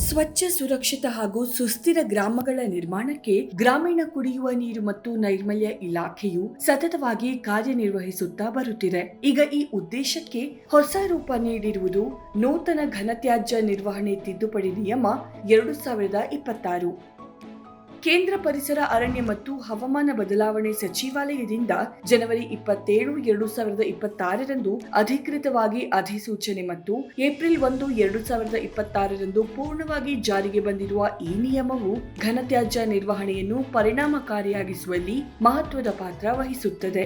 ಸ್ವಚ್ಛ, ಸುರಕ್ಷಿತ ಹಾಗೂ ಸುಸ್ಥಿರ ಗ್ರಾಮಗಳ ನಿರ್ಮಾಣಕ್ಕೆ ಗ್ರಾಮೀಣ ಕುಡಿಯುವ ನೀರು ಮತ್ತು ನೈರ್ಮಲ್ಯ ಇಲಾಖೆಯು ಸತತವಾಗಿ ಕಾರ್ಯನಿರ್ವಹಿಸುತ್ತಾ ಬರುತ್ತಿದೆ. ಈಗ ಈ ಉದ್ದೇಶಕ್ಕೆ ಹೊಸ ರೂಪ ನೀಡಿರುವುದು ನೂತನ ಘನತ್ಯಾಜ್ಯ ನಿರ್ವಹಣೆ ತಿದ್ದುಪಡಿ ನಿಯಮ 2026. ಕೇಂದ್ರ ಪರಿಸರ, ಅರಣ್ಯ ಮತ್ತು ಹವಾಮಾನ ಬದಲಾವಣೆ ಸಚಿವಾಲಯದಿಂದ ಜನವರಿ 27, 2026ರಂದು ಅಧಿಕೃತವಾಗಿ ಅಧಿಸೂಚನೆ ಮತ್ತು ಏಪ್ರಿಲ್ 1, 2026ರಂದು ಪೂರ್ಣವಾಗಿ ಜಾರಿಗೆ ಬಂದಿರುವ ಈ ನಿಯಮವು ಘನತ್ಯಾಜ್ಯ ನಿರ್ವಹಣೆಯನ್ನು ಪರಿಣಾಮಕಾರಿಯಾಗಿಸುವಲ್ಲಿ ಮಹತ್ವದ ಪಾತ್ರ ವಹಿಸುತ್ತದೆ.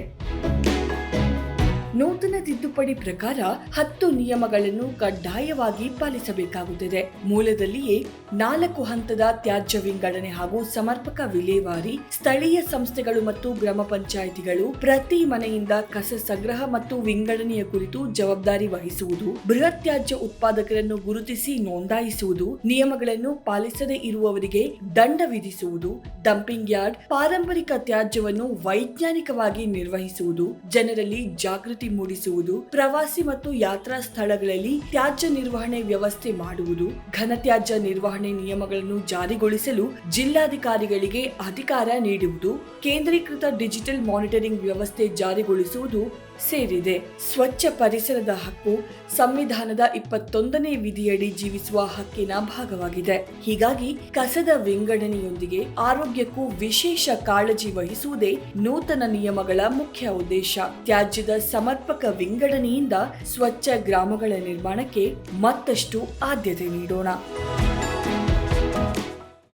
ನೂತನ ತಿದ್ದುಪಡಿ ಪ್ರಕಾರ 10 ನಿಯಮಗಳನ್ನು ಕಡ್ಡಾಯವಾಗಿ ಪಾಲಿಸಬೇಕಾಗುತ್ತದೆ. ಮೂಲದಲ್ಲಿಯೇ 4 ಹಂತದ ತ್ಯಾಜ್ಯ ವಿಂಗಡಣೆ ಹಾಗೂ ಸಮರ್ಪಕ ವಿಲೇವಾರಿ, ಸ್ಥಳೀಯ ಸಂಸ್ಥೆಗಳು ಮತ್ತು ಗ್ರಾಮ ಪಂಚಾಯಿತಿಗಳು ಪ್ರತಿ ಮನೆಯಿಂದ ಕಸ ಸಂಗ್ರಹ ಮತ್ತು ವಿಂಗಡಣೆಯ ಕುರಿತು ಜವಾಬ್ದಾರಿ ವಹಿಸುವುದು, ಬೃಹತ್ ತ್ಯಾಜ್ಯ ಉತ್ಪಾದಕರನ್ನು ಗುರುತಿಸಿ ನೋಂದಾಯಿಸುವುದು, ನಿಯಮಗಳನ್ನು ಪಾಲಿಸದೇ ಇರುವವರಿಗೆ ದಂಡ ವಿಧಿಸುವುದು, ಡಂಪಿಂಗ್ ಯಾರ್ಡ್, ಪಾರಂಪರಿಕ ತ್ಯಾಜ್ಯವನ್ನು ವೈಜ್ಞಾನಿಕವಾಗಿ ನಿರ್ವಹಿಸುವುದು, ಜನರಲ್ಲಿ ಜಾಗೃತಿ ಮೂಡಿಸುವುದು, ಪ್ರವಾಸಿ ಮತ್ತು ಯಾತ್ರಾ ಸ್ಥಳಗಳಲ್ಲಿ ತ್ಯಾಜ್ಯ ನಿರ್ವಹಣೆ ವ್ಯವಸ್ಥೆ ಮಾಡುವುದು, ಘನತ್ಯಾಜ್ಯ ನಿರ್ವಹಣೆ ನಿಯಮಗಳನ್ನು ಜಾರಿಗೊಳಿಸಲು ಜಿಲ್ಲಾಧಿಕಾರಿಗಳಿಗೆ ಅಧಿಕಾರ ನೀಡುವುದು, ಕೇಂದ್ರೀಕೃತ ಡಿಜಿಟಲ್ ಮಾನಿಟರಿಂಗ್ ವ್ಯವಸ್ಥೆ ಜಾರಿಗೊಳಿಸುವುದು ಸೇರಿದೆ. ಸ್ವಚ್ಛ ಪರಿಸರದ ಹಕ್ಕು ಸಂವಿಧಾನದ 21ನೇ ವಿಧಿಯಡಿ ಜೀವಿಸುವ ಹಕ್ಕಿನ ಭಾಗವಾಗಿದೆ. ಹೀಗಾಗಿ ಕಸದ ವಿಂಗಡಣೆಯೊಂದಿಗೆ ಆರೋಗ್ಯಕ್ಕೂ ವಿಶೇಷ ಕಾಳಜಿ ವಹಿಸುವುದೇ ನೂತನ ನಿಯಮಗಳ ಮುಖ್ಯ ಉದ್ದೇಶ. ತ್ಯಾಜ್ಯದ ಸಮರ್ಪಕ ವಿಂಗಡಣೆಯಿಂದ ಸ್ವಚ್ಛ ಗ್ರಾಮಗಳ ನಿರ್ಮಾಣಕ್ಕೆ ಮತ್ತಷ್ಟು ಆದ್ಯತೆ ನೀಡೋಣ.